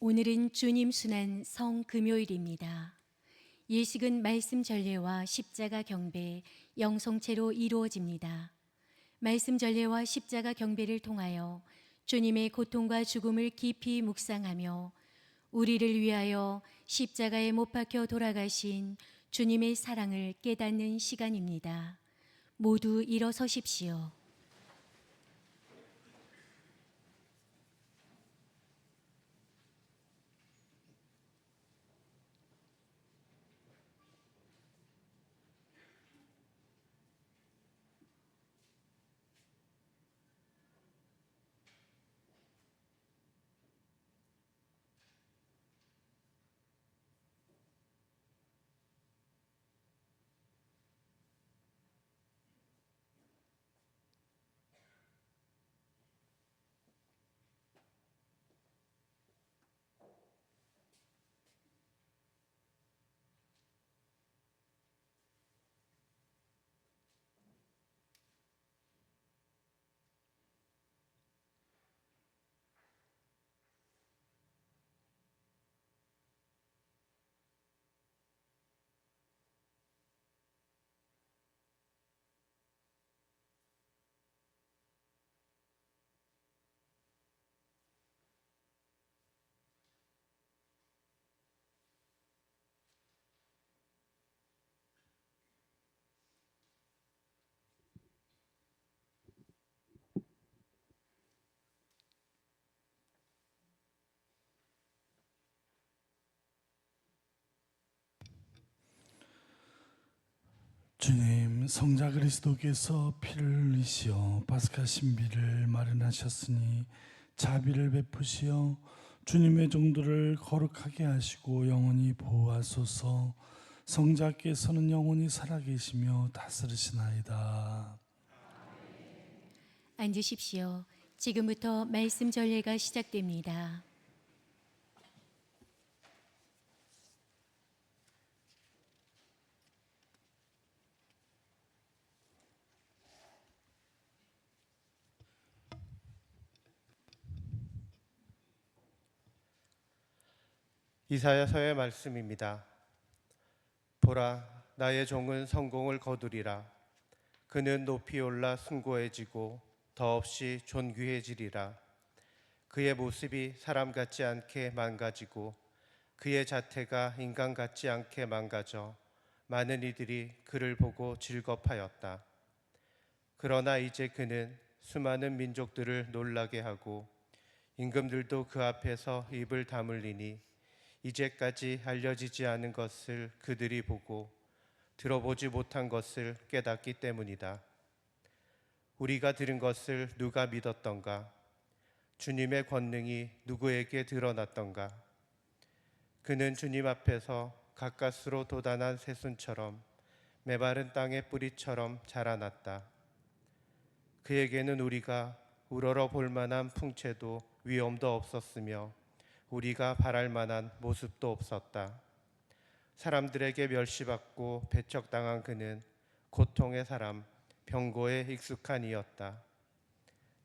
오늘은 주님 순환 성금요일입니다. 예식은 말씀 전례와 십자가 경배, 영성체로 이루어집니다. 말씀 전례와 십자가 경배를 통하여 주님의 고통과 죽음을 깊이 묵상하며 우리를 위하여 십자가에 못 박혀 돌아가신 주님의 사랑을 깨닫는 시간입니다. 모두 일어서십시오. 주님, 성자 그리스도께서 피를 흘리시어 파스카 신비를 마련하셨으니 자비를 베푸시어 주님의 종들을 거룩하게 하시고 영원히 보호하소서. 성자께서는 영원히 살아계시며 다스리시나이다. 앉으십시오. 지금부터 말씀 전례가 시작됩니다. 이사야서의 말씀입니다. 보라, 나의 종은 성공을 거두리라. 그는 높이 올라 숭고해지고 더없이 존귀해지리라. 그의 모습이 사람 같지 않게 망가지고 그의 자태가 인간 같지 않게 망가져 많은 이들이 그를 보고 즐겁하였다. 그러나 이제 그는 수많은 민족들을 놀라게 하고 임금들도 그 앞에서 입을 다물리니 이제까지 알려지지 않은 것을 그들이 보고 들어보지 못한 것을 깨닫기 때문이다. 우리가 들은 것을 누가 믿었던가? 주님의 권능이 누구에게 드러났던가? 그는 주님 앞에서 가까스로 돋아난 새순처럼 메마른 땅의 뿌리처럼 자라났다. 그에게는 우리가 우러러 볼 만한 풍채도 위엄도 없었으며 우리가 바랄 만한 모습도 없었다. 사람들에게 멸시받고 배척당한 그는 고통의 사람, 병고에 익숙한 이였다.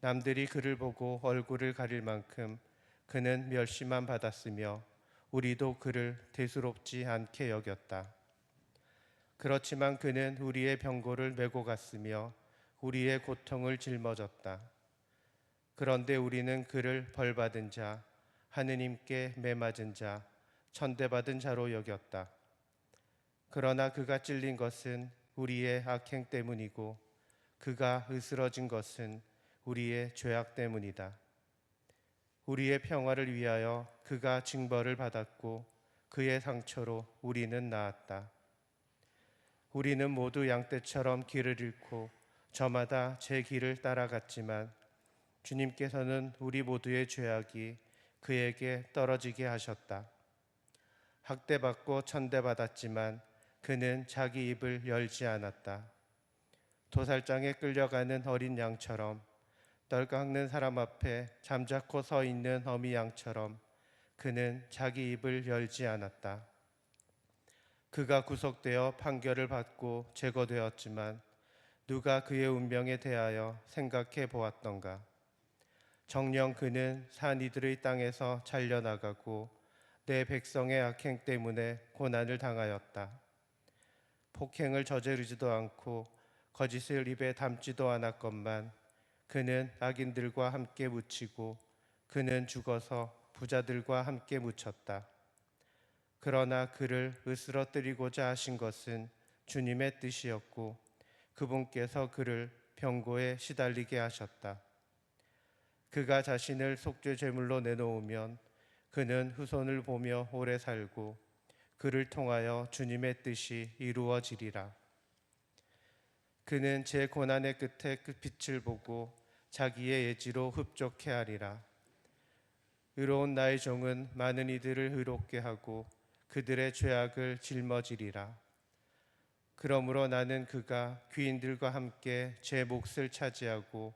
남들이 그를 보고 얼굴을 가릴 만큼 그는 멸시만 받았으며 우리도 그를 대수롭지 않게 여겼다. 그렇지만 그는 우리의 병고를 메고 갔으며 우리의 고통을 짊어졌다. 그런데 우리는 그를 벌받은 자, 하느님께 매맞은 자, 천대받은 자로 여겼다. 그러나 그가 찔린 것은 우리의 악행 때문이고 그가 으스러진 것은 우리의 죄악 때문이다. 우리의 평화를 위하여 그가 징벌을 받았고 그의 상처로 우리는 나았다. 우리는 모두 양떼처럼 길을 잃고 저마다 제 길을 따라갔지만 주님께서는 우리 모두의 죄악이 그에게 떨어지게 하셨다. 학대받고 천대받았지만 그는 자기 입을 열지 않았다. 도살장에 끌려가는 어린 양처럼 떨깎는 사람 앞에 잠자코 서 있는 어미 양처럼 그는 자기 입을 열지 않았다. 그가 구속되어 판결을 받고 제거되었지만 누가 그의 운명에 대하여 생각해 보았던가? 정녕 그는 산 이들의 땅에서 잘려나가고 내 백성의 악행 때문에 고난을 당하였다. 폭행을 저지르지도 않고 거짓을 입에 담지도 않았건만 그는 악인들과 함께 묻히고 그는 죽어서 부자들과 함께 묻혔다. 그러나 그를 으스러뜨리고자 하신 것은 주님의 뜻이었고 그분께서 그를 병고에 시달리게 하셨다. 그가 자신을 속죄 제물로 내놓으면 그는 후손을 보며 오래 살고 그를 통하여 주님의 뜻이 이루어지리라. 그는 제 고난의 끝에 그 빛을 보고 자기의 예지로 흡족해 하리라. 의로운 나의 종은 많은 이들을 의롭게 하고 그들의 죄악을 짊어지리라. 그러므로 나는 그가 귀인들과 함께 제 몫을 차지하고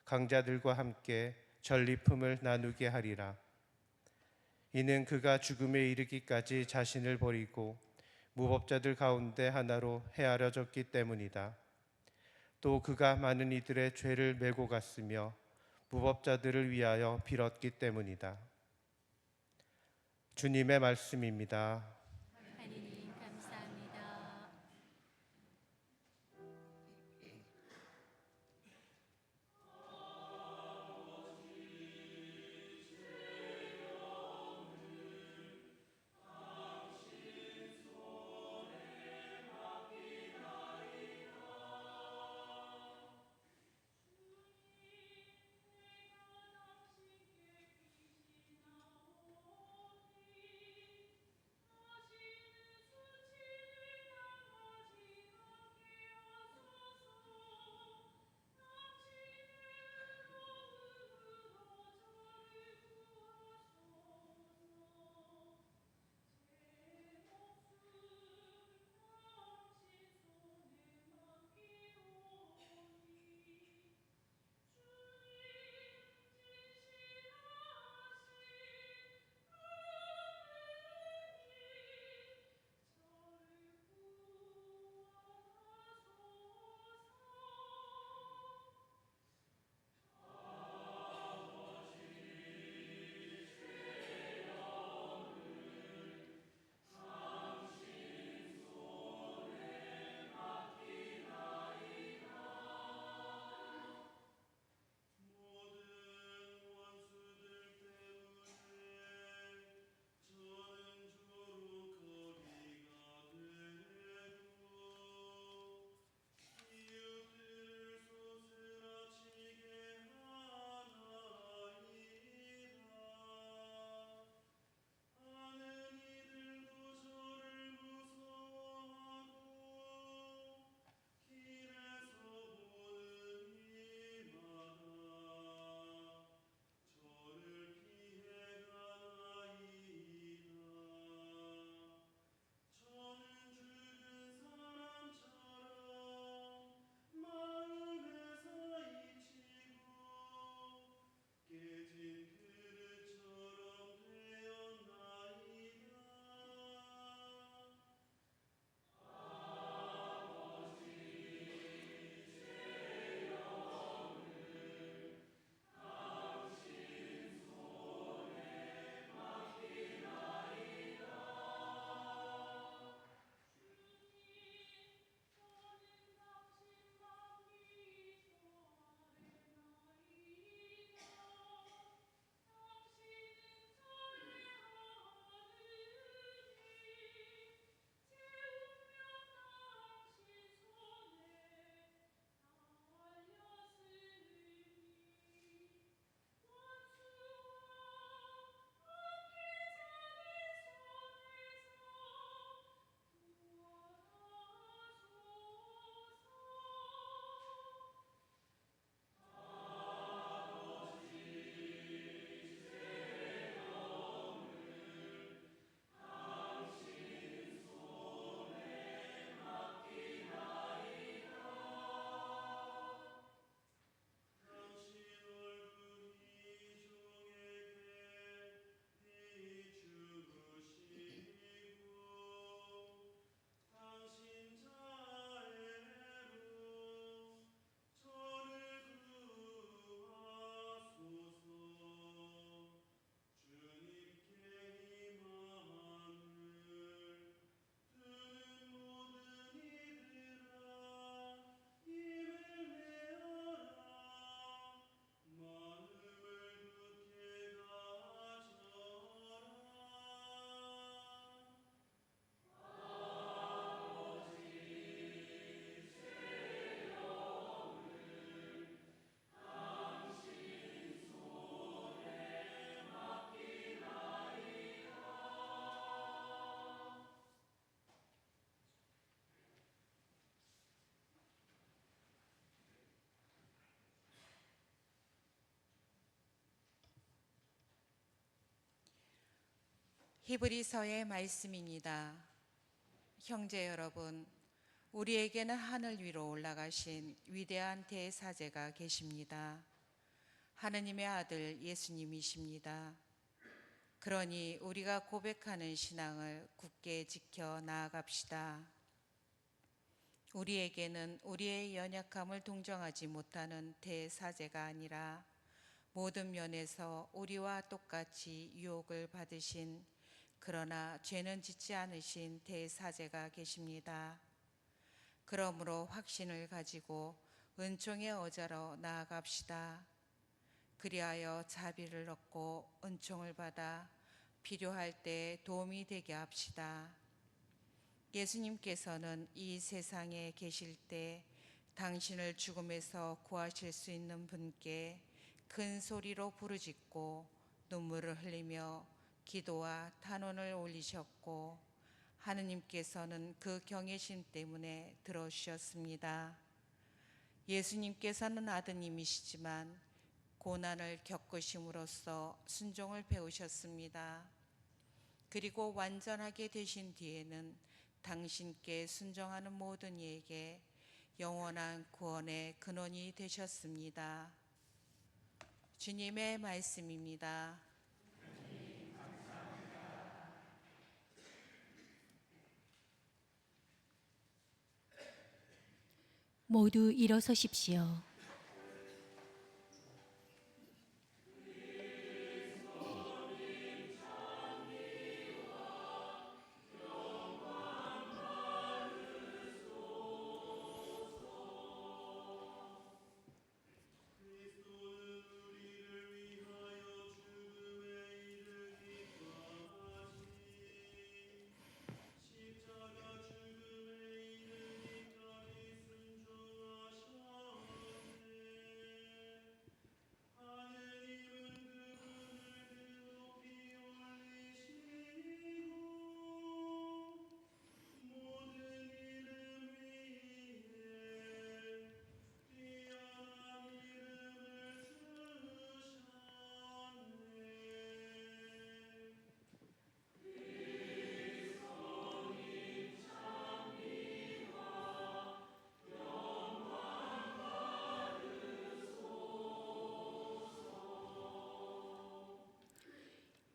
강자들과 함께 전리품을 나누게 하리라. 이는 그가 죽음에 이르기까지 자신을 버리고 무법자들 가운데 하나로 헤아려졌기 때문이다. 또 그가 많은 이들의 죄를 메고 갔으며 무법자들을 위하여 빌었기 때문이다. 주님의 말씀입니다. 하느님 감사합니다. 히브리서의 말씀입니다. 형제 여러분, 우리에게는 하늘 위로 올라가신 위대한 대사제가 계십니다. 하느님의 아들 예수님이십니다. 그러니 우리가 고백하는 신앙을 굳게 지켜 나아갑시다. 우리에게는 우리의 연약함을 동정하지 못하는 대사제가 아니라 모든 면에서 우리와 똑같이 유혹을 받으신, 그러나 죄는 짓지 않으신 대사제가 계십니다. 그러므로 확신을 가지고 은총의 어자로 나아갑시다. 그리하여 자비를 얻고 은총을 받아 필요할 때 도움이 되게 합시다. 예수님께서는 이 세상에 계실 때 당신을 죽음에서 구하실 수 있는 분께 큰 소리로 부르짖고 눈물을 흘리며 기도와 탄원을 올리셨고, 하느님께서는 그 경외심 때문에 들어주셨습니다. 예수님께서는 아드님이시지만 고난을 겪으심으로써 순종을 배우셨습니다. 그리고 완전하게 되신 뒤에는 당신께 순종하는 모든 이에게 영원한 구원의 근원이 되셨습니다. 주님의 말씀입니다. 모두 일어서십시오.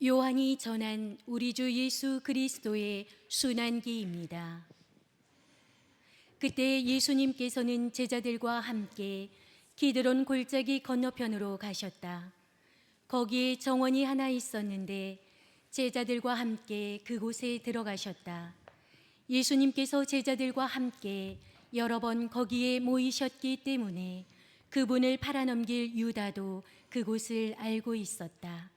요한이 전한 우리 주 예수 그리스도의 순환기입니다. 그때 예수님께서는 제자들과 함께 기드론 골짜기 건너편으로 가셨다. 거기에 정원이 하나 있었는데 제자들과 함께 그곳에 들어가셨다. 예수님께서 제자들과 함께 여러 번 거기에 모이셨기 때문에 그분을 팔아넘길 유다도 그곳을 알고 있었다.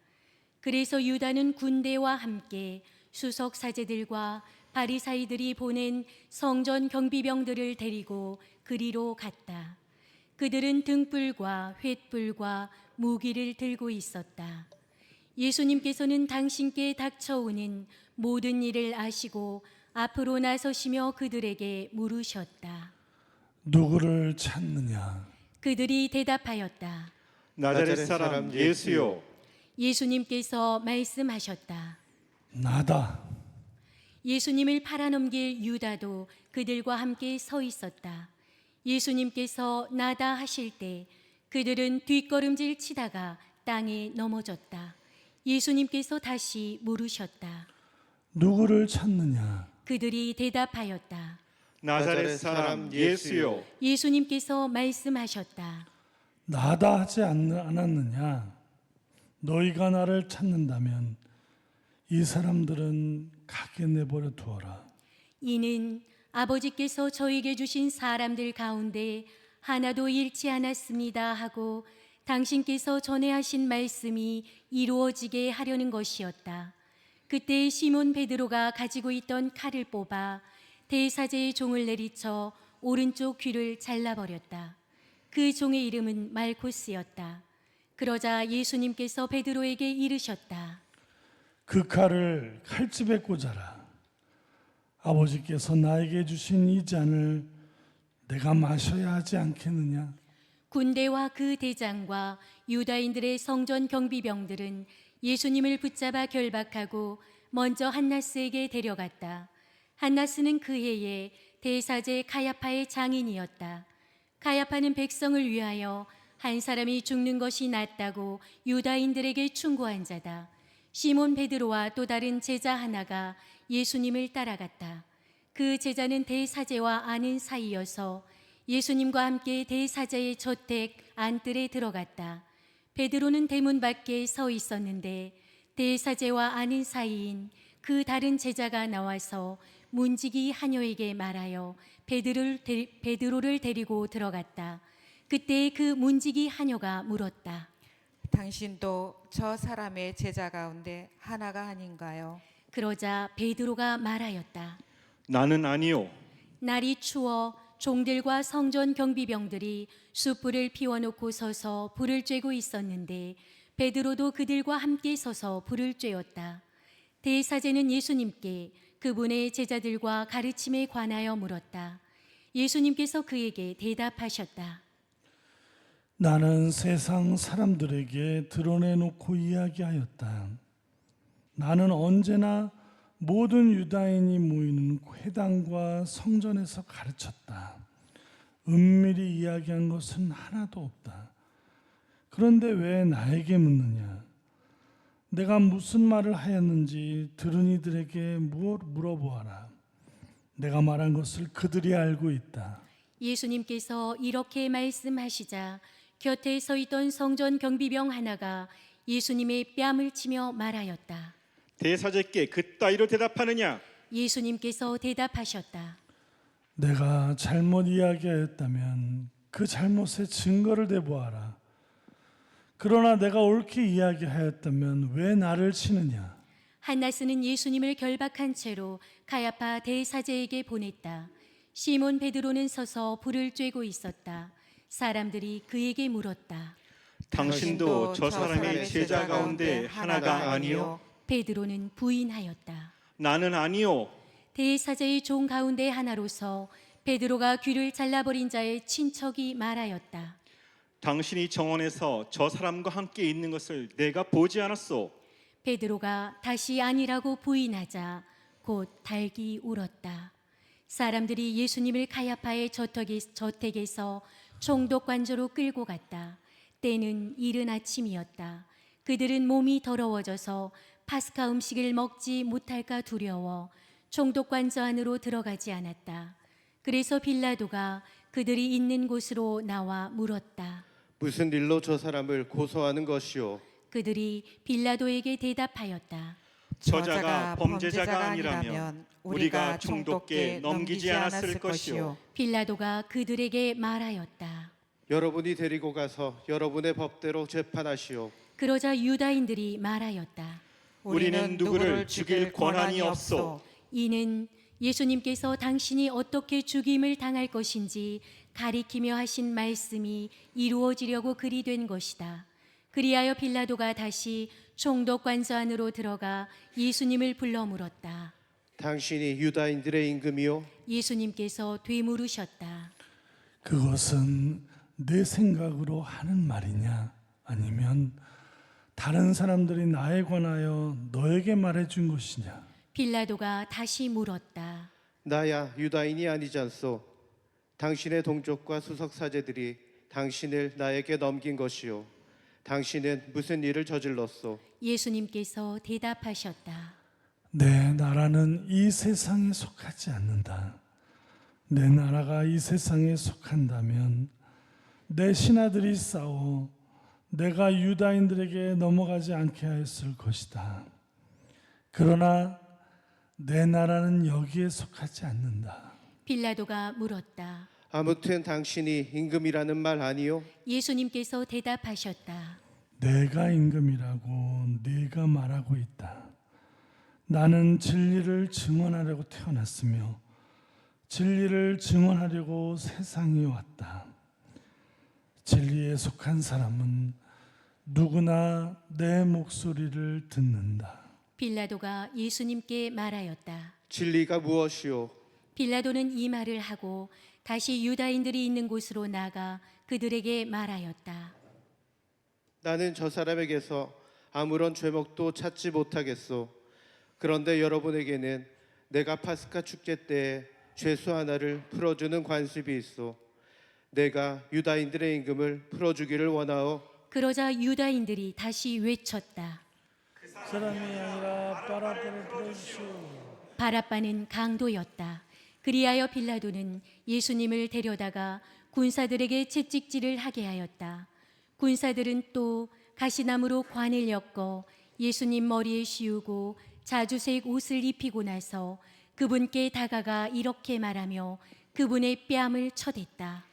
그래서 유다는 군대와 함께 수석 사제들과 바리사이들이 보낸 성전 경비병들을 데리고 그리로 갔다. 그들은 등불과 횃불과 무기를 들고 있었다. 예수님께서는 당신께 닥쳐오는 모든 일을 아시고 앞으로 나서시며 그들에게 물으셨다. 누구를 찾느냐? 그들이 대답하였다. 나자렛 사람 예수요. 예수님께서 말씀하셨다. 나다. 예수님을 팔아넘길 유다도 그들과 함께 서 있었다. 예수님께서 나다 하실 때 그들은 뒷걸음질 치다가 땅에 넘어졌다. 예수님께서 다시 물으셨다. 누구를 찾느냐? 그들이 대답하였다. 나자렛 사람 예수요. 예수님께서 말씀하셨다. 나다 하지 않았느냐? 너희가 나를 찾는다면 이 사람들은 가게 내버려 두어라. 이는 아버지께서 저에게 주신 사람들 가운데 하나도 잃지 않았습니다 하고 당신께서 전에 하신 말씀이 이루어지게 하려는 것이었다. 그때 시몬 베드로가 가지고 있던 칼을 뽑아 대사제의 종을 내리쳐 오른쪽 귀를 잘라버렸다. 그 종의 이름은 말코스였다. 그러자 예수님께서 베드로에게 이르셨다. 그 칼을 칼집에 꽂아라. 아버지께서 나에게 주신 이 잔을 내가 마셔야 하지 않겠느냐? 군대와 그 대장과 유다인들의 성전 경비병들은 예수님을 붙잡아 결박하고 먼저 한나스에게 데려갔다. 한나스는 그 해에 대사제 가야파의 장인이었다. 가야파는 백성을 위하여 한 사람이 죽는 것이 낫다고 유다인들에게 충고한 자다. 시몬 베드로와 또 다른 제자 하나가 예수님을 따라갔다. 그 제자는 대사제와 아는 사이여서 예수님과 함께 대사제의 저택 안뜰에 들어갔다. 베드로는 대문 밖에 서 있었는데 대사제와 아는 사이인 그 다른 제자가 나와서 문지기 하녀에게 말하여 베드로를 데리고 들어갔다. 그때 그 문지기 하녀가 물었다. 당신도 저 사람의 제자 가운데 하나가 아닌가요? 그러자 베드로가 말하였다. 나는 아니요. 날이 추워 종들과 성전 경비병들이 숯불을 피워놓고 서서 불을 쬐고 있었는데 베드로도 그들과 함께 서서 불을 쬐었다. 대사제는 예수님께 그분의 제자들과 가르침에 관하여 물었다. 예수님께서 그에게 대답하셨다. 나는 세상 사람들에게 드러내놓고 이야기하였다. 나는 언제나 모든 유다인이 모이는 회당과 성전에서 가르쳤다. 은밀히 이야기한 것은 하나도 없다. 그런데 왜 나에게 묻느냐? 내가 무슨 말을 하였는지 들은 이들에게 물어보아라. 내가 말한 것을 그들이 알고 있다. 예수님께서 이렇게 말씀하시자 곁에 서 있던 성전 경비병 하나가 예수님의 뺨을 치며 말하였다. 대사제께 그따위로 대답하느냐? 예수님께서 대답하셨다. 내가 잘못 이야기하였다면 그 잘못의 증거를 대보아라. 그러나 내가 옳게 이야기하였다면 왜 나를 치느냐? 한나스는 예수님을 결박한 채로 가야파 대사제에게 보냈다. 시몬 베드로는 서서 불을 쬐고 있었다. 사람들이 그에게 물었다. 당신도 저 사람의 제자 가운데 하나가 아니요? 베드로는 부인하였다. 나는 아니요. 대사제의 종 가운데 하나로서 베드로가 귀를 잘라버린 자의 친척이 말하였다. 당신이 정원에서 저 사람과 함께 있는 것을 내가 보지 않았소. 베드로가 다시 아니라고 부인하자 곧 달기 울었다. 사람들이 예수님을 가야파의 저택에서 총독관저로 끌고 갔다. 때는 이른 아침이었다. 그들은 몸이 더러워져서 파스카 음식을 먹지 못할까 두려워 총독관저 안으로 들어가지 않았다. 그래서 빌라도가 그들이 있는 곳으로 나와 물었다. 무슨 일로 저 사람을 고소하는 것이오? 그들이 빌라도에게 대답하였다. 저자가 범죄자가 아니라면 우리가 총독께 넘기지 않았을 것이요. 빌라도가 그들에게 말하였다. 여러분이 데리고 가서 여러분의 법대로 재판하시오. 그러자 유다인들이 말하였다. 우리는 누구를 죽일 권한이 없소. 이는 예수님께서 당신이 어떻게 죽임을 당할 것인지 가리키며 하신 말씀이 이루어지려고 그리 된 것이다. 그리하여 빌라도가 다시 총독관저 안으로 들어가 예수님을 불러 물었다. 당신이 유다인들의 임금이요? 예수님께서 되물으셨다. 그것은 내 생각으로 하는 말이냐? 아니면 다른 사람들이 나에 관하여 너에게 말해준 것이냐? 빌라도가 다시 물었다. 나야 유다인이 아니지 않소. 당신의 동족과 수석 사제들이 당신을 나에게 넘긴 것이요. 당신은 무슨 일을 저질렀소? 예수님께서 대답하셨다. 내 나라는 이 세상에 속하지 않는다. 내 나라가 이 세상에 속한다면 내 신하들이 싸워 내가 유다인들에게 넘어가지 않게 하였을 것이다. 그러나 내 나라는 여기에 속하지 않는다. 빌라도가 물었다. 아무튼 당신이 임금이라는 말 아니요? 예수님께서 대답하셨다. 내가 임금이라고 네가 말하고 있다. 나는 진리를 증언하려고 태어났으며 진리를 증언하려고 세상에 왔다. 진리에 속한 사람은 누구나 내 목소리를 듣는다. 빌라도가 예수님께 말하였다. 진리가 무엇이요? 빌라도는 이 말을 하고 다시 유다인들이 있는 곳으로 나가 그들에게 말하였다. 나는 저 사람에게서 아무런 죄목도 찾지 못하겠소. 그런데 여러분에게는 내가 파스카 축제 때에 죄수 하나를 풀어주는 관습이 있어. 내가 유다인들의 임금을 풀어주기를 원하오. 그러자 유다인들이 다시 외쳤다. 사람이 아니라 바라바를 풀어주시오. 바라바는 강도였다. 그리하여 빌라도는 예수님을 데려다가 군사들에게 채찍질을 하게 하였다. 군사들은 또 가시나무로 관을 엮어 예수님 머리에 씌우고 자주색 옷을 입히고 나서 그분께 다가가 이렇게 말하며 그분의 뺨을 쳐댔다.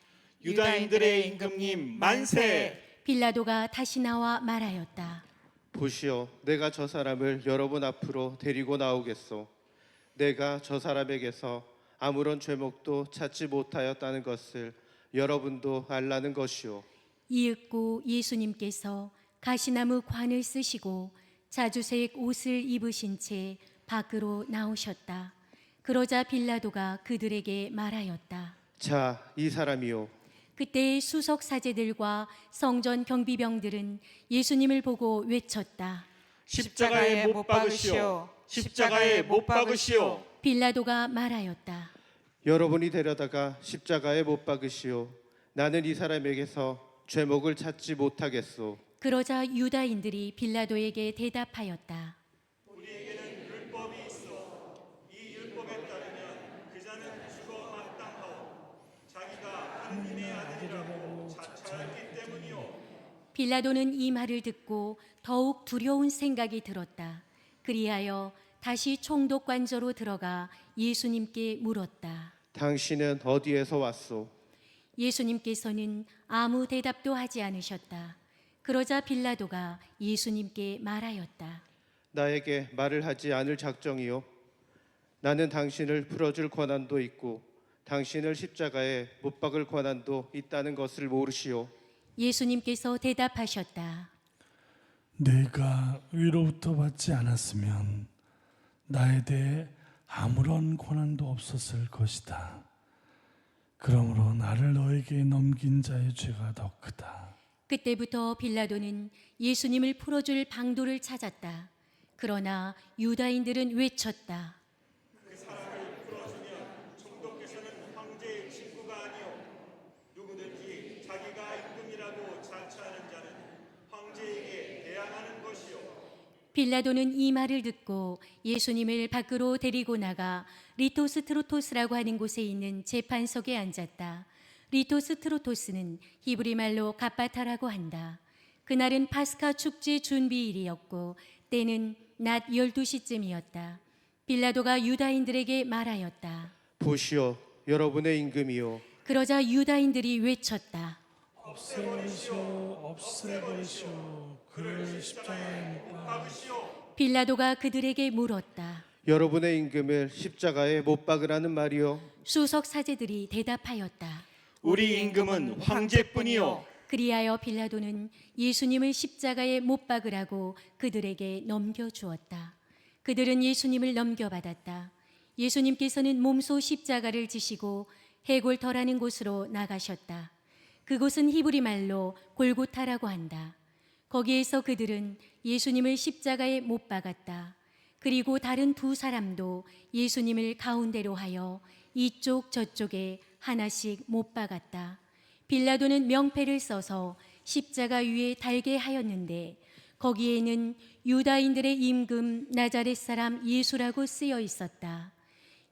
유다인들의 임금님 만세! 빌라도가 다시 나와 말하였다. 보시오, 내가 저 사람을 여러분 앞으로 데리고 나오겠소. 내가 저 사람에게서 아무런 죄목도 찾지 못하였다는 것을 여러분도 알라는 것이오. 이윽고 예수님께서 가시나무 관을 쓰시고 자주색 옷을 입으신 채 밖으로 나오셨다. 그러자 빌라도가 그들에게 말하였다. 자, 이 사람이요. 그때 수석 사제들과 성전 경비병들은 예수님을 보고 외쳤다. 십자가에 못 박으시오. 십자가에 못 박으시오. 빌라도가 말하였다. 여러분이 데려다가 십자가에 못 박으시오. 나는 이 사람에게서 죄목을 찾지 못하겠소. 그러자 유다인들이 빌라도에게 대답하였다. 빌라도는 이 말을 듣고 더욱 두려운 생각이 들었다. 그리하여 다시 총독관저로 들어가 예수님께 물었다. 당신은 어디에서 왔소? 예수님께서는 아무 대답도 하지 않으셨다. 그러자 빌라도가 예수님께 말하였다. 나에게 말을 하지 않을 작정이요. 나는 당신을 풀어줄 권한도 있고 당신을 십자가에 못 박을 권한도 있다는 것을 모르시오. 예수님께서 대답하셨다. 내가 위로부터 받지 않았으면 나에 대해 아무런 권한도 없었을 것이다. 그러므로 나를 너에게 넘긴 자의 죄가 더 크다. 그때부터 빌라도는 예수님을 풀어줄 방도를 찾았다. 그러나 유다인들은 외쳤다. 빌라도는 이 말을 듣고 예수님을 밖으로 데리고 나가 리토스트로토스라고 하는 곳에 있는 재판석에 앉았다. 리토스트로토스는 히브리 말로 갑바타라고 한다. 그날은 파스카 축제 준비일이었고 때는 낮 12시쯤이었다. 빌라도가 유다인들에게 말하였다. 보시오, 여러분의 임금이요. 그러자 유다인들이 외쳤다. 없애버리시오, 없애버리시오. 그를 십자가에 못 박으시오. 빌라도가 그들에게 물었다. 여러분의 임금을 십자가에 못 박으라는 말이요. 수석 사제들이 대답하였다. 우리 임금은 황제뿐이요. 그리하여 빌라도는 예수님을 십자가에 못 박으라고 그들에게 넘겨주었다. 그들은 예수님을 넘겨받았다. 예수님께서는 몸소 십자가를 지시고 해골터라는 곳으로 나가셨다. 그곳은 히브리 말로 골고타라고 한다. 거기에서 그들은 예수님을 십자가에 못 박았다. 그리고 다른 두 사람도 예수님을 가운데로 하여 이쪽 저쪽에 하나씩 못 박았다. 빌라도는 명패를 써서 십자가 위에 달게 하였는데 거기에는 유다인들의 임금 나자렛 사람 예수라고 쓰여 있었다.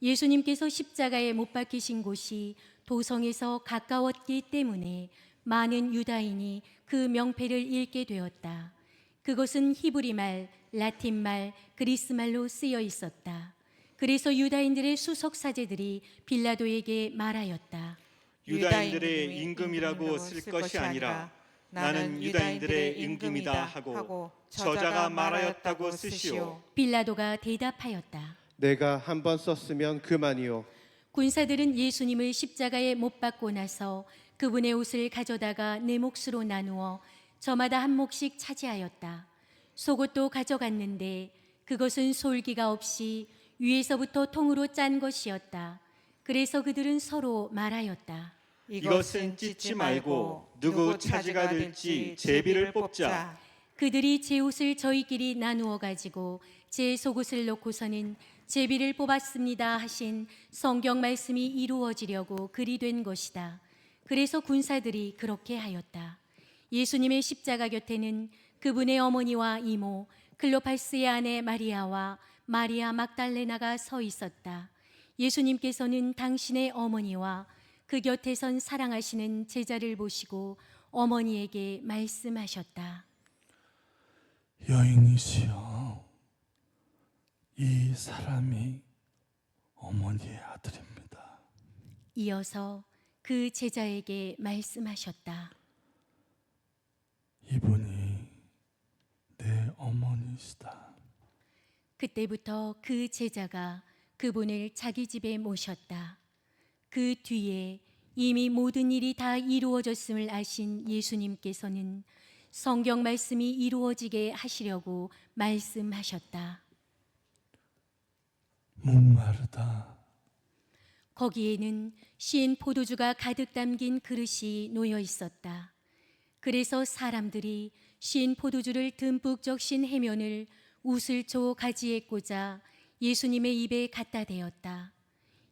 예수님께서 십자가에 못 박히신 곳이 도성에서 가까웠기 때문에 많은 유다인이 그 명패를 읽게 되었다. 그것은 히브리 말, 라틴 말, 그리스 말로 쓰여 있었다. 그래서 유다인들의 수석 사제들이 빌라도에게 말하였다. 유다인들의 임금이라고 쓸 것이 아니라 나는 유다인들의 임금이다 하고 저자가 말하였다고 쓰시오. 빌라도가 대답하였다. 내가 한 번 썼으면 그만이요. 군사들은 예수님을 십자가에 못 박고 나서 그분의 옷을 가져다가 네 몫으로 나누어 저마다 한 몫씩 차지하였다. 속옷도 가져갔는데 그것은 솔기가 없이 위에서부터 통으로 짠 것이었다. 그래서 그들은 서로 말하였다. 이것은 찢지 말고 누구 차지가 될지 제비를 뽑자. 그들이 제 옷을 저희끼리 나누어 가지고 제 속옷을 놓고서는 제비를 뽑았습니다 하신 성경 말씀이 이루어지려고 그리 된 것이다. 그래서 군사들이 그렇게 하였다. 예수님의 십자가 곁에는 그분의 어머니와 이모 클로파스의 아내 마리아와 마리아 막달레나가 서 있었다. 예수님께서는 당신의 어머니와 그 곁에 선 사랑하시는 제자를 보시고 어머니에게 말씀하셨다. 여인이시여, 이 사람이 어머니의 아들입니다. 이어서 그 제자에게 말씀하셨다. 이분이 내 어머니시다. 그때부터 그 제자가 그분을 자기 집에 모셨다. 그 뒤에 이미 모든 일이 다 이루어졌음을 아신 예수님께서는 성경 말씀이 이루어지게 하시려고 말씀하셨다. 목마르다. 거기에는 신 포도주가 가득 담긴 그릇이 놓여 있었다. 그래서 사람들이 신 포도주를 듬뿍 적신 해면을 우슬초 가지에 꽂아 예수님의 입에 갖다 대었다.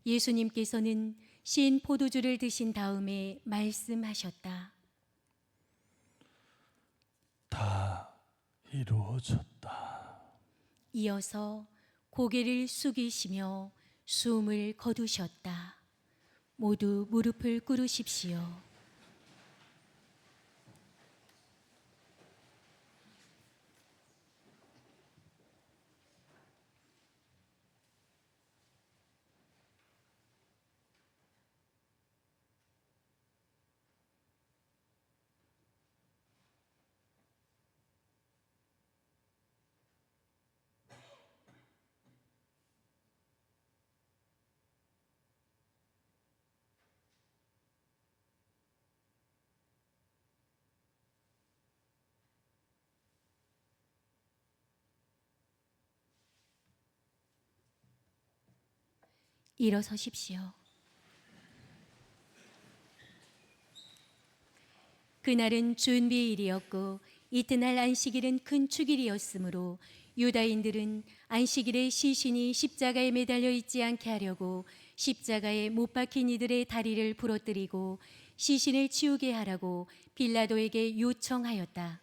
예수님께서는 신 포도주를 드신 다음에 말씀하셨다. 다 이루어졌다. 이어서 고개를 숙이시며 숨을 거두셨다. 모두 무릎을 꿇으십시오. 일어서십시오. 그날은 준비일이었고 이튿날 안식일은 큰 축일이었으므로 유다인들은 안식일에 시신이 십자가에 매달려 있지 않게 하려고 십자가에 못 박힌 이들의 다리를 부러뜨리고 시신을 치우게 하라고 빌라도에게 요청하였다.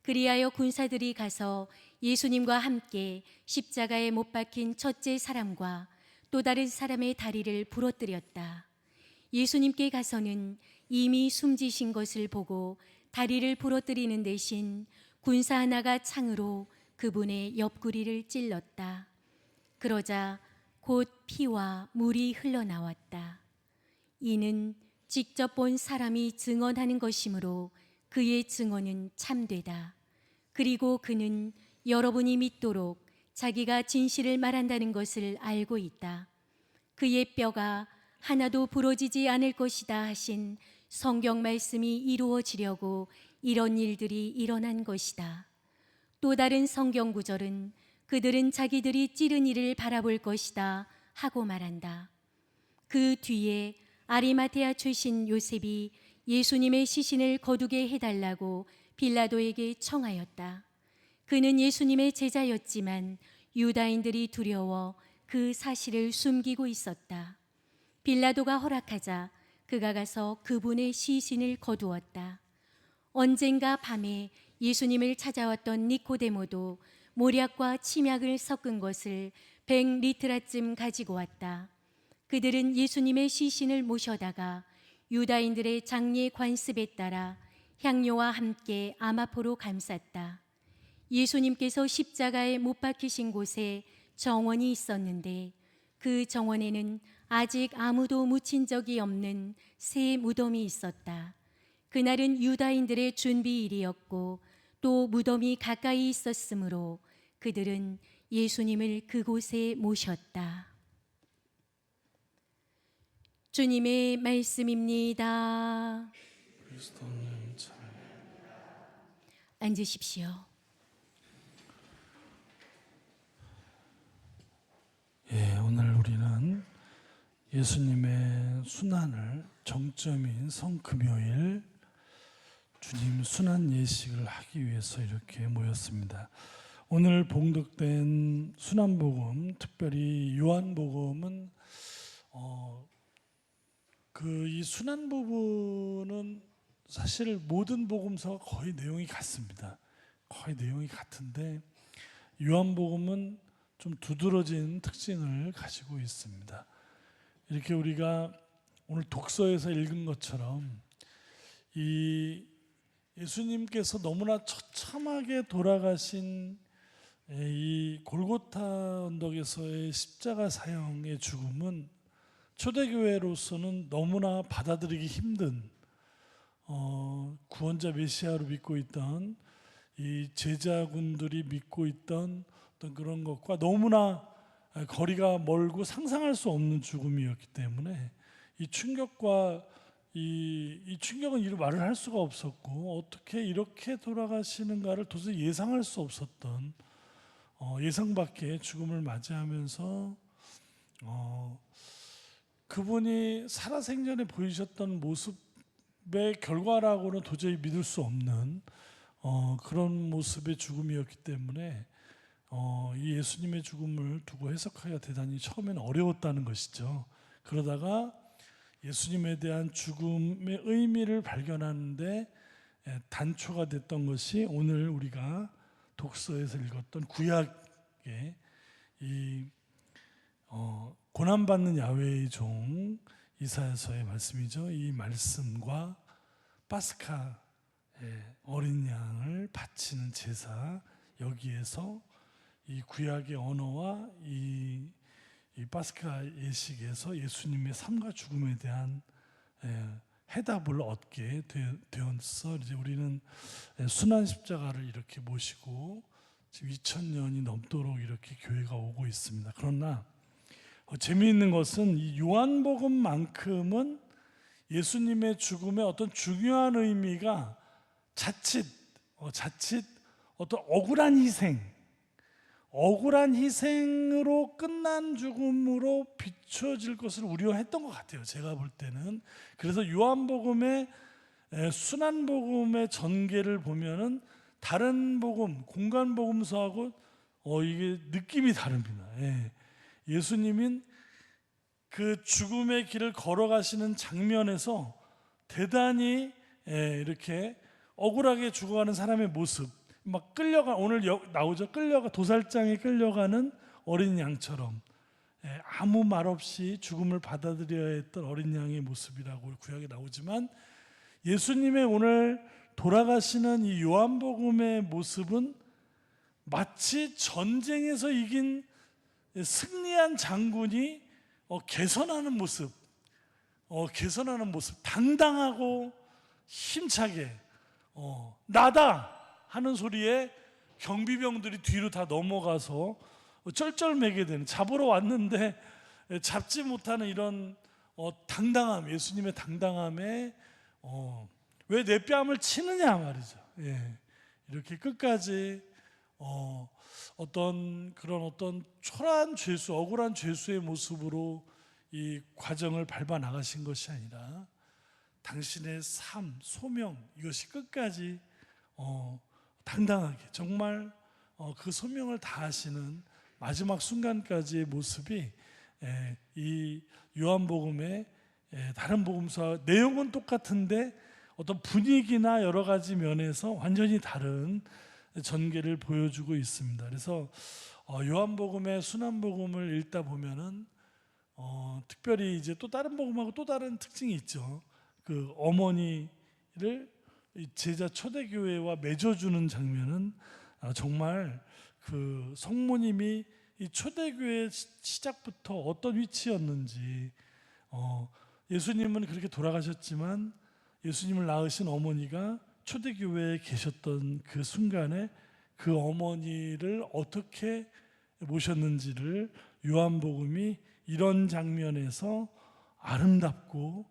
그리하여 군사들이 가서 예수님과 함께 십자가에 못 박힌 첫째 사람과 또 다른 사람의 다리를 부러뜨렸다. 예수님께 가서는 이미 숨지신 것을 보고 다리를 부러뜨리는 대신 군사 하나가 창으로 그분의 옆구리를 찔렀다. 그러자 곧 피와 물이 흘러나왔다. 이는 직접 본 사람이 증언하는 것이므로 그의 증언은 참되다. 그리고 그는 여러분이 믿도록 자기가 진실을 말한다는 것을 알고 있다. 그의 뼈가 하나도 부러지지 않을 것이다 하신 성경 말씀이 이루어지려고 이런 일들이 일어난 것이다. 또 다른 성경 구절은 그들은 자기들이 찌른 이를 바라볼 것이다 하고 말한다. 그 뒤에 아리마테아 출신 요셉이 예수님의 시신을 거두게 해달라고 빌라도에게 청하였다. 그는 예수님의 제자였지만 유다인들이 두려워 그 사실을 숨기고 있었다. 빌라도가 허락하자 그가 가서 그분의 시신을 거두었다. 언젠가 밤에 예수님을 찾아왔던 니코데모도 모략과 침약을 섞은 것을 100리트라쯤 가지고 왔다. 그들은 예수님의 시신을 모셔다가 유다인들의 장례 관습에 따라 향료와 함께 아마포로 감쌌다. 예수님께서 십자가에 못 박히신 곳에 정원이 있었는데 그 정원에는 아직 아무도 묻힌 적이 없는 새 무덤이 있었다. 그날은 유다인들의 준비일이었고 또 무덤이 가까이 있었으므로 그들은 예수님을 그곳에 모셨다. 주님의 말씀입니다. 그리스도는 참. 앉으십시오. 오늘 우리는 예수님의 순환을 정점인 성금요일 주님 순환 예식을 하기 위해서 이렇게 모였습니다. 오늘 봉독된 순환복음, 특별히 요한복음은 이 순환 부분은 사실 모든 복음서가 거의 내용이 같습니다. 거의 내용이 같은데 요한복음은 좀 두드러진 특징을 가지고 있습니다. 이렇게 우리가 오늘 독서에서 읽은 것처럼 이 예수님께서 너무나 처참하게 돌아가신 이 골고타 언덕에서의 십자가 사형의 죽음은 초대교회로서는 너무나 받아들이기 힘든 구원자 메시아로 믿고 있던 이 제자군들이 믿고 있던 어떤 그런 것과 너무나 거리가 멀고 상상할 수 없는 죽음이었기 때문에 이 충격과 이 충격은 이루 말을 할 수가 없었고 어떻게 이렇게 돌아가시는가를 도저히 예상할 수 없었던 예상 밖의 죽음을 맞이하면서 그분이 살아생전에 보이셨던 모습의 결과라고는 도저히 믿을 수 없는 그런 모습의 죽음이었기 때문에 이 예수님의 죽음을 두고 해석하기가 대단히 처음에는 어려웠다는 것이죠. 그러다가 예수님에 대한 죽음의 의미를 발견하는데 단초가 됐던 것이 오늘 우리가 독서에서 읽었던 구약의 이 고난받는 야훼의 종 이사야서의 말씀이죠. 이 말씀과 파스카 어린 양을 바치는 제사, 여기에서 이 구약의 언어와 이 파스카 예식에서 예수님의 삶과 죽음에 대한 해답을 얻게 되었어. 이제 우리는 순환 십자가를 이렇게 모시고 지금 2000년이 넘도록 이렇게 교회가 오고 있습니다. 그러나 재미있는 것은 이 요한복음만큼은 예수님의 죽음의 어떤 중요한 의미가 자칫 어떤 억울한 희생으로 끝난 죽음으로 비춰질 것을 우려했던 것 같아요. 제가 볼 때는. 그래서 요한복음의 순환복음의 전개를 보면은 다른 복음, 공간복음서하고 이게 느낌이 다릅니다. 예수님인 그 죽음의 길을 걸어가시는 장면에서 대단히 이렇게 억울하게 죽어가는 사람의 모습, 막 오늘 나오죠. 도살장에 끌려가는 어린 양처럼 아무 말 없이 죽음을 받아들여야 했던 어린 양의 모습이라고 구약에 나오지만 예수님의 오늘 돌아가시는 이 요한복음의 모습은 마치 전쟁에서 이긴 승리한 장군이 개선하는 모습, 당당하고 힘차게 나다 하는 소리에 경비병들이 뒤로 다 넘어가서 쩔쩔매게 되는, 잡으러 왔는데 잡지 못하는 이런 당당함, 예수님의 당당함에 왜 내 뺨을 치느냐 말이죠. 이렇게 끝까지 어떤 초라한 죄수, 억울한 죄수의 모습으로 이 과정을 밟아 나가신 것이 아니라 당신의 삶, 소명, 이것이 끝까지 당당하게 정말 그 소명을 다하시는 마지막 순간까지의 모습이 이 요한복음의 다른 복음서 내용은 똑같은데 어떤 분위기나 여러 가지 면에서 완전히 다른 전개를 보여주고 있습니다. 그래서 요한복음의 순환복음을 읽다 보면은 특별히 이제 또 다른 복음하고 또 다른 특징이 있죠. 그 어머니를 제자 초대교회와 맺어주는 장면은 정말 그 성모님이 이 초대교회 시작부터 어떤 위치였는지, 예수님은 그렇게 돌아가셨지만 예수님을 낳으신 어머니가 초대교회에 계셨던 그 순간에 그 어머니를 어떻게 모셨는지를 요한복음이 이런 장면에서 아름답고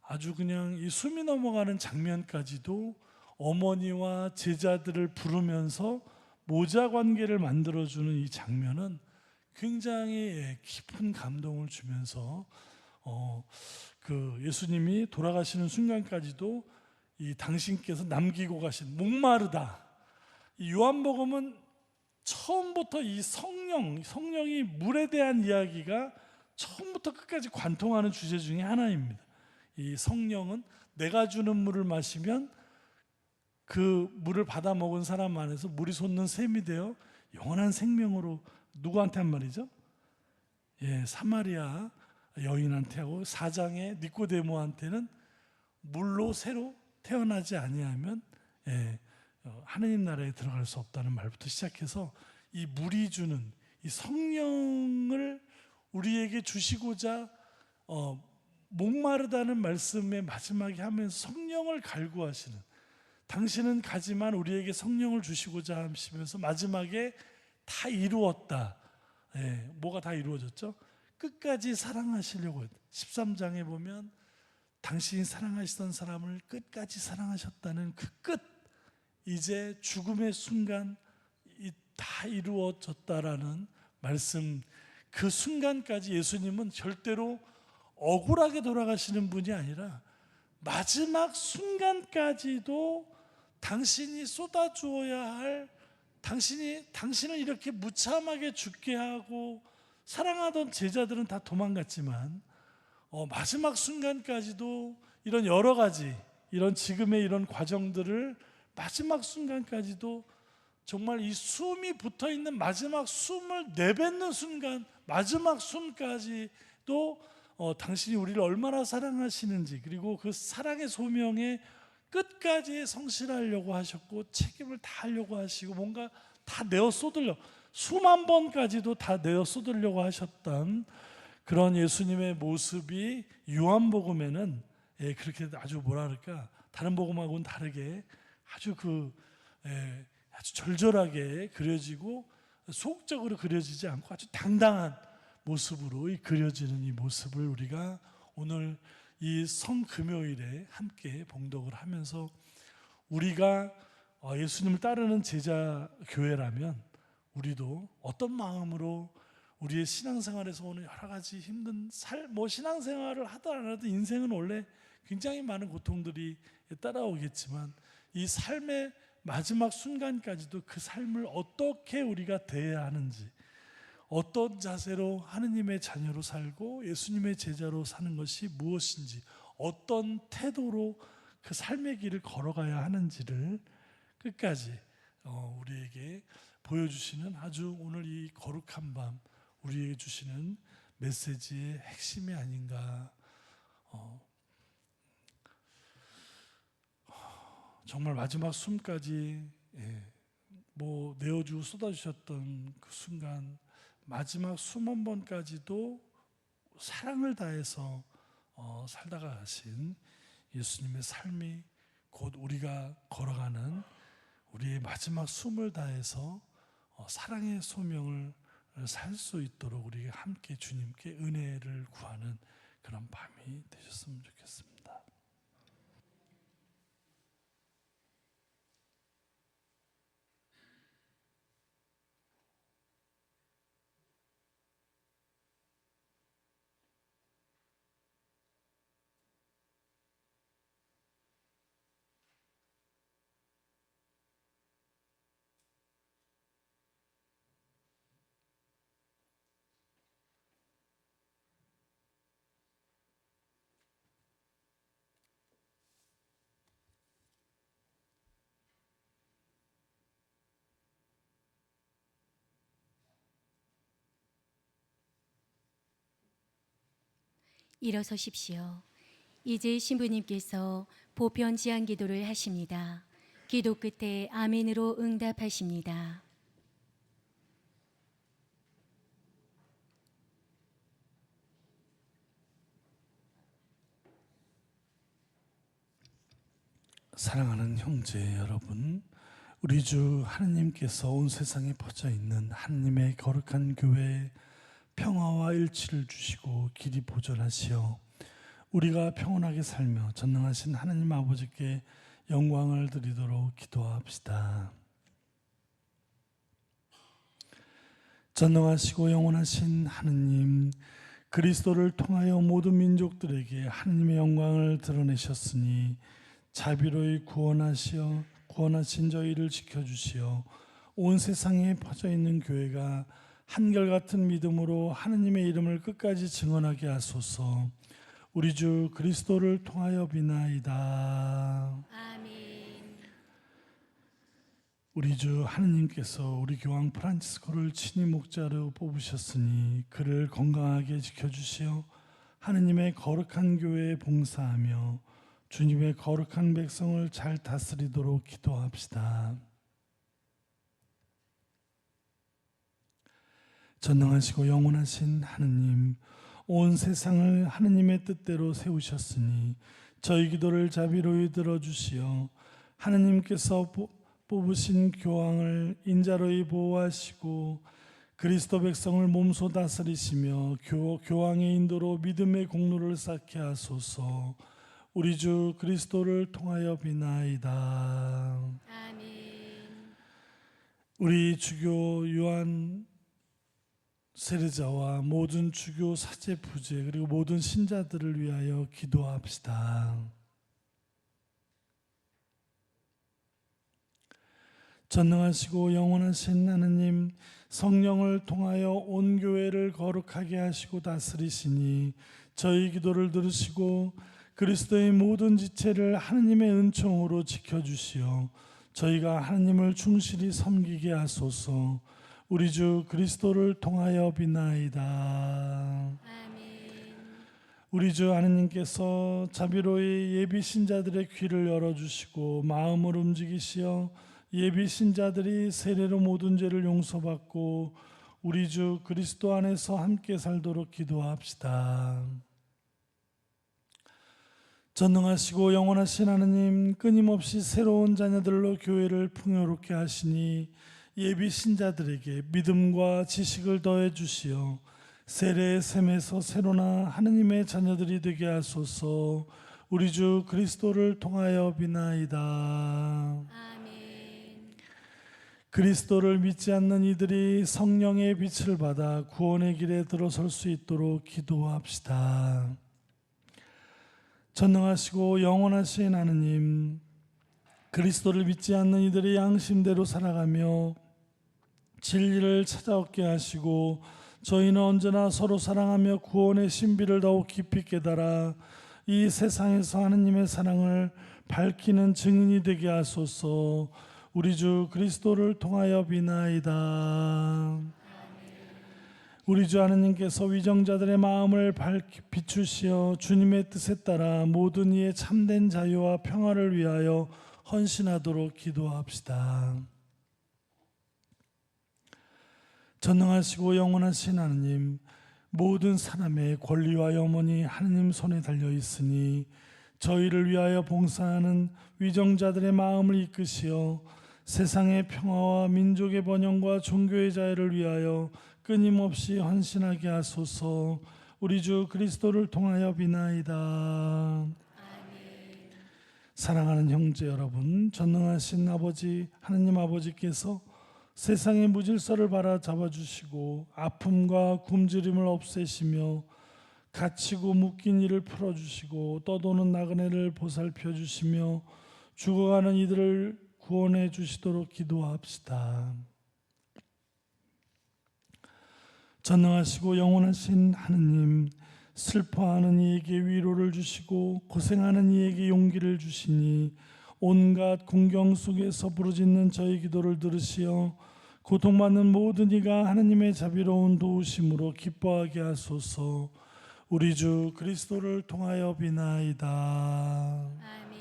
아주 그냥 이 숨이 넘어가는 장면까지도 어머니와 제자들을 부르면서 모자 관계를 만들어주는 이 장면은 굉장히 깊은 감동을 주면서 그 예수님이 돌아가시는 순간까지도 이 당신께서 남기고 가신 목마르다. 이 요한복음은 처음부터 이 성령이 물에 대한 이야기가 처음부터 끝까지 관통하는 주제 중에 하나입니다. 이 성령은 내가 주는 물을 마시면 그 물을 받아 먹은 사람 안에서 물이 솟는 샘이 되어 영원한 생명으로, 누구한테 한 말이죠? 사마리아 여인한테 하고 4장의 니고데모한테는 물로 새로 태어나지 아니하면 하느님 나라에 들어갈 수 없다는 말부터 시작해서 이 물이 주는 이 성령을 우리에게 주시고자 목마르다는 말씀의 마지막에 하면서 성령을 갈구하시는, 당신은 가지만 우리에게 성령을 주시고자 하시면서 마지막에 다 이루었다. 뭐가 다 이루어졌죠? 끝까지 사랑하시려고. 13장에 보면 당신이 사랑하시던 사람을 끝까지 사랑하셨다는 그 끝, 이제 죽음의 순간 다 이루어졌다라는 말씀, 그 순간까지 예수님은 절대로 억울하게 돌아가시는 분이 아니라 마지막 순간까지도 당신이 쏟아주어야 할, 당신을 이렇게 무참하게 죽게 하고 사랑하던 제자들은 다 도망갔지만 마지막 순간까지도 이런 여러 가지, 이런 지금의 이런 과정들을 마지막 순간까지도 정말 이 숨이 붙어있는 마지막 숨을 내뱉는 순간, 마지막 숨까지도 당신이 우리를 얼마나 사랑하시는지, 그리고 그 사랑의 소명에 끝까지 성실하려고 하셨고 책임을 다하려고 하시고 뭔가 다 내어 쏟으려, 수만 번까지도 다 내어 쏟으려고 하셨던 그런 예수님의 모습이 요한복음에는 그렇게 아주 뭐라 그럴까, 다른 복음하고는 다르게 아주 아주 절절하게 그려지고 소극적으로 그려지지 않고 아주 당당한 모습으로 그려지는 이 모습을 우리가 오늘 이 성금요일에 함께 봉독을 하면서, 우리가 예수님을 따르는 제자 교회라면 우리도 어떤 마음으로 우리의 신앙생활에서 오는 여러 가지 힘든 신앙생활을 하든 안 하든 인생은 원래 굉장히 많은 고통들이 따라오겠지만 이 삶의 마지막 순간까지도 그 삶을 어떻게 우리가 대해야 하는지, 어떤 자세로 하느님의 자녀로 살고 예수님의 제자로 사는 것이 무엇인지, 어떤 태도로 그 삶의 길을 걸어가야 하는지를 끝까지 우리에게 보여주시는, 아주 오늘 이 거룩한 밤 우리에게 주시는 메시지의 핵심이 아닌가. 정말 마지막 숨까지 내어주고 쏟아주셨던 그 순간, 마지막 숨 한 번까지도 사랑을 다해서 살다가 가신 예수님의 삶이 곧 우리가 걸어가는 우리의 마지막 숨을 다해서 사랑의 소명을 살 수 있도록 우리가 함께 주님께 은혜를 구하는 그런 밤이 되셨으면 좋겠습니다. 일어서십시오. 이제 신부님께서 보편 지안 기도를 하십니다. 기도 끝에 아멘으로 응답하십니다. 사랑하는 형제 여러분, 우리 주 하느님께서 온 세상에 퍼져 있는 하느님의 거룩한 교회에 평화와 일치를 주시고 길이 보존하시어 우리가 평온하게 살며 전능하신 하느님 아버지께 영광을 드리도록 기도합시다. 전능하시고 영원하신 하느님, 그리스도를 통하여 모든 민족들에게 하느님의 영광을 드러내셨으니 자비로이 구원하신 저희를 지켜주시어 온 세상에 퍼져 있는 교회가 한결같은 믿음으로 하느님의 이름을 끝까지 증언하게 하소서. 우리 주 그리스도를 통하여 비나이다. 아멘. 우리 주 하느님께서 우리 교황 프란치스코를 친히 목자로 뽑으셨으니 그를 건강하게 지켜주시어 하느님의 거룩한 교회에 봉사하며 주님의 거룩한 백성을 잘 다스리도록 기도합시다. 전능하시고 영원하신 하느님, 온 세상을 하느님의 뜻대로 세우셨으니 저희 기도를 자비로이 들어주시어 하느님께서 뽑으신 교황을 인자로이 보호하시고 그리스도 백성을 몸소 다스리시며 교황의 인도로 믿음의 공로를 쌓게 하소서. 우리 주 그리스도를 통하여 비나이다. 아멘. 우리 주교 요한 세례자와 모든 주교 사제 부제 그리고 모든 신자들을 위하여 기도합시다. 전능하시고 영원하신 하느님, 성령을 통하여 온 교회를 거룩하게 하시고 다스리시니 저희 기도를 들으시고 그리스도의 모든 지체를 하느님의 은총으로 지켜주시어 저희가 하느님을 충실히 섬기게 하소서. 우리 주 그리스도를 통하여 비나이다. 아멘. 우리 주 하느님께서 자비로이 예비 신자들의 귀를 열어주시고 마음을 움직이시어 예비 신자들이 세례로 모든 죄를 용서받고 우리 주 그리스도 안에서 함께 살도록 기도합시다. 전능하시고 영원하신 하느님, 끊임없이 새로운 자녀들로 교회를 풍요롭게 하시니 예비 신자들에게 믿음과 지식을 더해 주시어 세례의 셈에서 새로나 하느님의 자녀들이 되게 하소서. 우리 주 그리스도를 통하여 비나이다. 아멘. 그리스도를 믿지 않는 이들이 성령의 빛을 받아 구원의 길에 들어설 수 있도록 기도합시다. 전능하시고 영원하신 하느님, 그리스도를 믿지 않는 이들이 양심대로 살아가며 진리를 찾아오게 하시고 저희는 언제나 서로 사랑하며 구원의 신비를 더욱 깊이 깨달아 이 세상에서 하느님의 사랑을 밝히는 증인이 되게 하소서. 우리 주 그리스도를 통하여 비나이다. 우리 주 하느님께서 위정자들의 마음을 비추시어 주님의 뜻에 따라 모든 이의 참된 자유와 평화를 위하여 헌신하도록 기도합시다. 전능하시고 영원하신 하느님, 모든 사람의 권리와 염원이 하느님 손에 달려 있으니 저희를 위하여 봉사하는 위정자들의 마음을 이끄시어 세상의 평화와 민족의 번영과 종교의 자유를 위하여 끊임없이 헌신하게 하소서. 우리 주 그리스도를 통하여 비나이다. 사랑하는 형제 여러분, 전능하신 아버지 하느님 아버지께서 세상의 무질서를 바라잡아 주시고 아픔과 굶주림을 없애시며 갇히고 묶인 이를 풀어주시고 떠도는 나그네를 보살펴 주시며 죽어가는 이들을 구원해 주시도록 기도합시다. 전능하시고 영원하신 하느님, 슬퍼하는 이에게 위로를 주시고 고생하는 이에게 용기를 주시니 온갖 공경 속에서 부르짖는 저희 기도를 들으시어 고통받는 모든 이가 하느님의 자비로운 도우심으로 기뻐하게 하소서. 우리 주 그리스도를 통하여 비나이다. 아멘.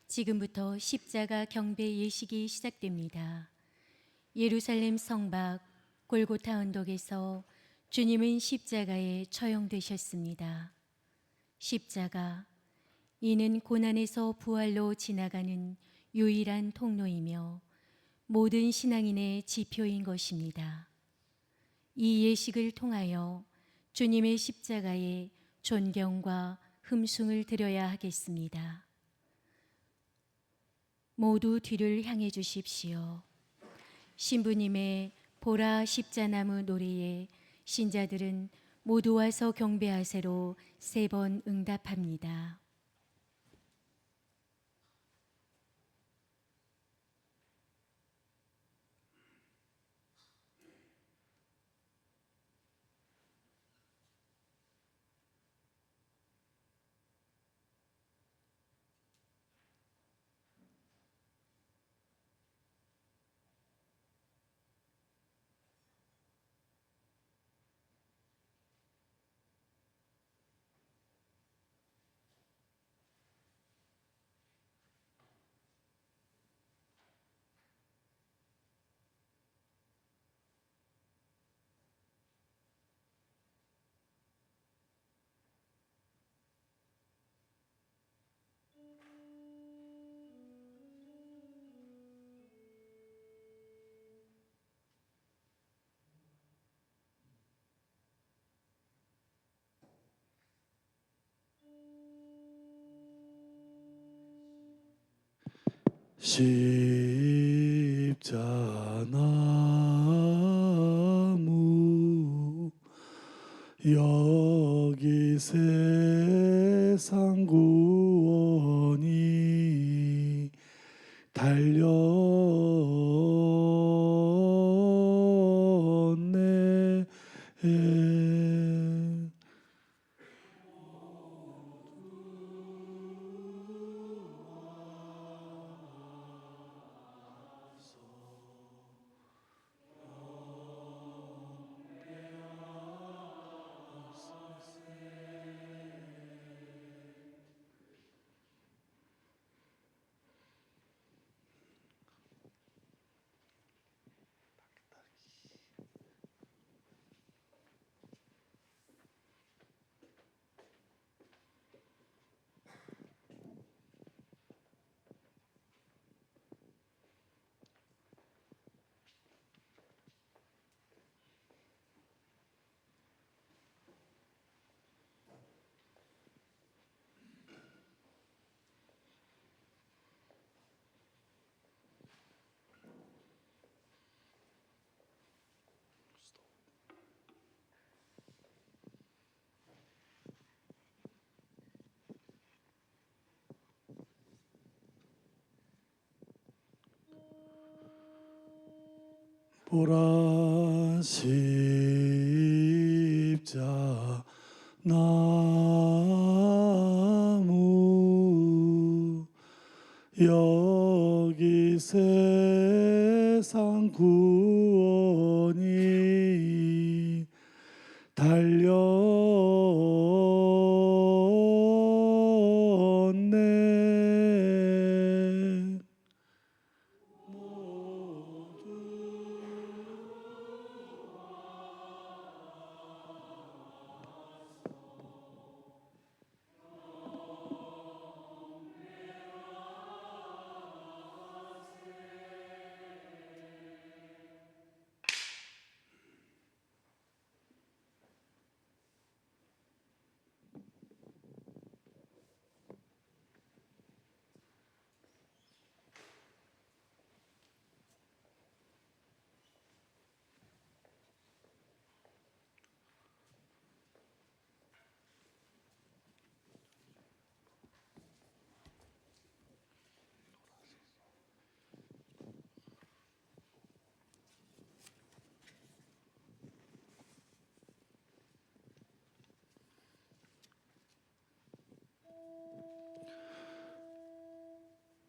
지금부터 십자가 경배 예식이 시작됩니다. 예루살렘 성박 골고타 언덕에서 주님은 십자가에 처형되셨습니다. 십자가, 이는 고난에서 부활로 지나가는 유일한 통로이며 모든 신앙인의 지표인 것입니다. 이 예식을 통하여 주님의 십자가에 존경과 흠숭을 드려야 하겠습니다. 모두 뒤를 향해 주십시오. 신부님의 보라 십자나무 노래에 신자들은 모두 와서 경배하세로 3번 응답합니다. 십자나무 여기 세상 구원이 달렸네. 보라 십자나무 여기 세상 구원이 달렸네.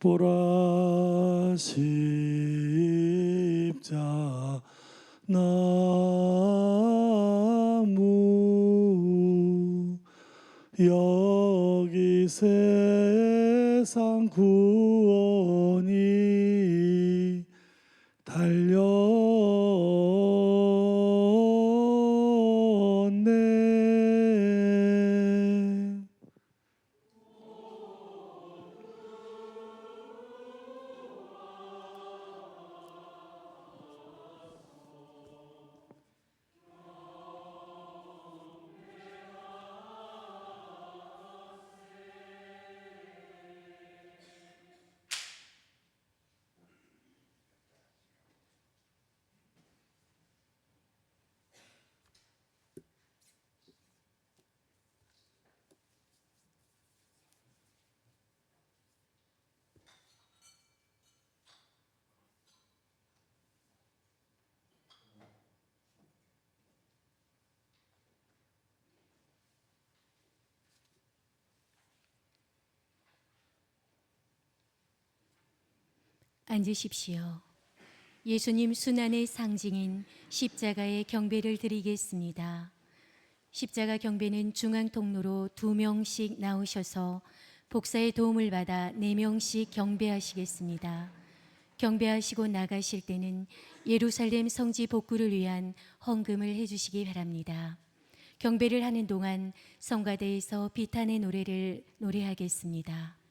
보라 십자나무 여기 세상 구원이 달렸네. 앉으십시오. 예수님 순환의 상징인 십자가의 경배를 드리겠습니다. 십자가 경배는 중앙 통로로 2명씩 나오셔서 복사의 도움을 받아 4명씩 경배하시겠습니다. 경배하시고 나가실 때는 예루살렘 성지 복구를 위한 헌금을 해주시기 바랍니다. 경배를 하는 동안 성가대에서 비탄의 노래를 노래하겠습니다.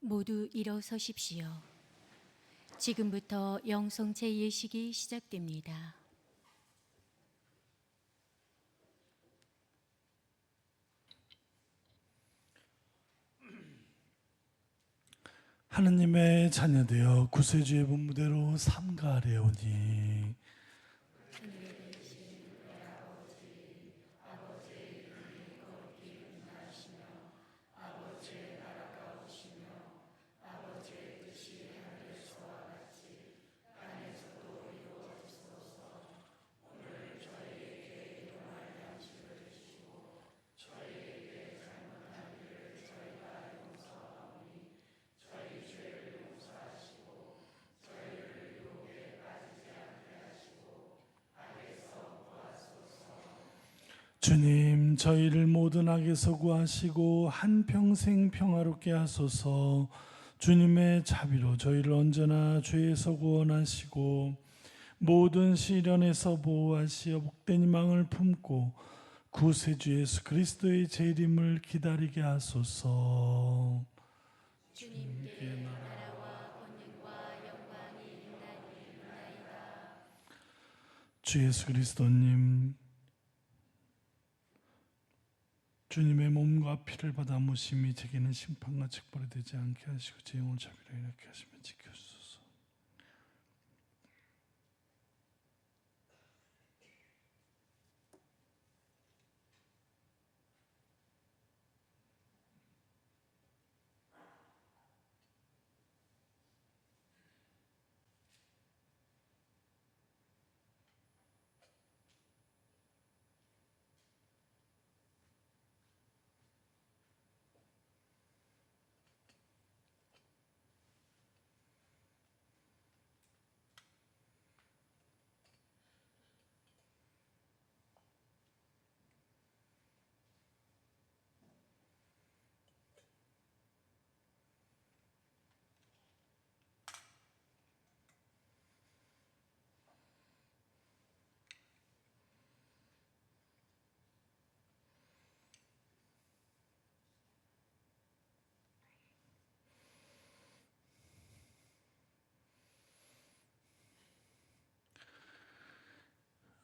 모두 일어서십시오. 지금부터 영성체 예식이 시작됩니다. 하느님의 자녀되어 구세주의 분무대로 삼가하려오니 주님, 저희를 모든 악에서 구하시고 한평생 평화롭게 하소서. 주님의 자비로 저희를 언제나 죄에서 구원하시고 모든 시련에서 보호하시어 복된 희망을 품고 구세주 예수 그리스도의 재림을 기다리게 하소서. 주님께 나라와 권능과 영광이 있나이다. 주 예수 그리스도님, 주님의 몸과 피를 받아 모심이 제게는 심판과 책벌이 되지 않게 하시고 제 영혼 자비로 이렇게 하시며 지켜주소서.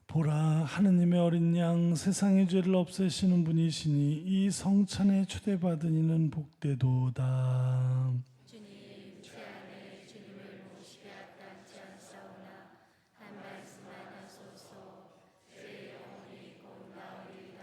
보라, 하느님의 어린 양, 세상의 죄를 없애시는 분이시니 이 성찬에 초대받은 이는 복되도다. 주님, 제 안에 주님을 모시기 합당치 않사오나 한 말씀만 하소서. 제 영혼이 곧 나으리이다.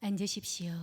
앉으십시오.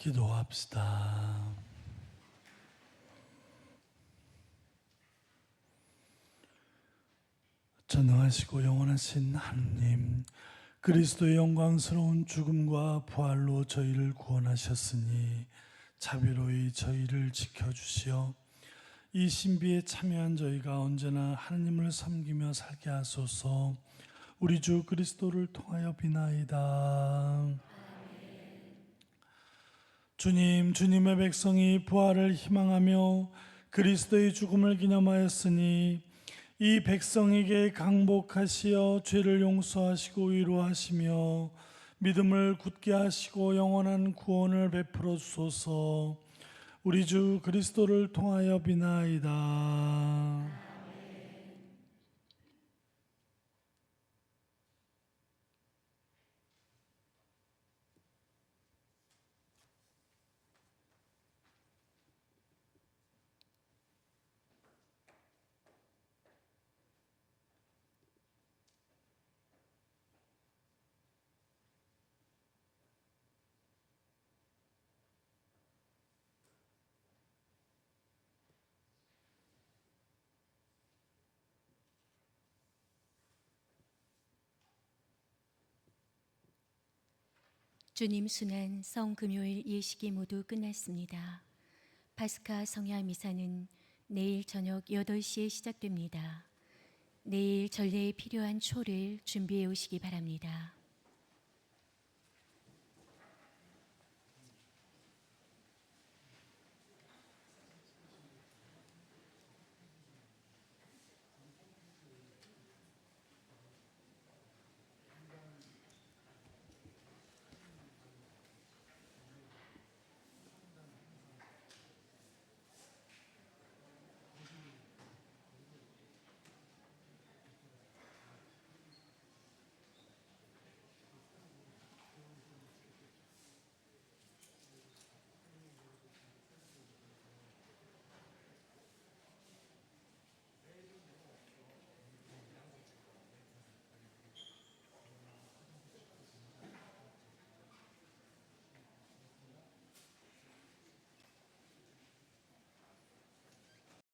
기도합시다. 전능하시고 영원하신 하느님, 그리스도의 영광스러운 죽음과 부활로 저희를 구원하셨으니 자비로이 저희를 지켜주시어 이 신비에 참여한 저희가 언제나 하느님을 섬기며 살게 하소서. 우리 주 그리스도를 통하여 비나이다. 주님, 주님의 백성이 부활을 희망하며 그리스도의 죽음을 기념하였으니 이 백성에게 강복하시어 죄를 용서하시고 위로하시며 믿음을 굳게 하시고 영원한 구원을 베풀어 주소서. 우리 주 그리스도를 통하여 비나이다. 주님 순환 성금요일 예식이 모두 끝났습니다. 파스카 성야 미사는 내일 저녁 8시에 시작됩니다. 내일 전례에 필요한 초를 준비해 오시기 바랍니다.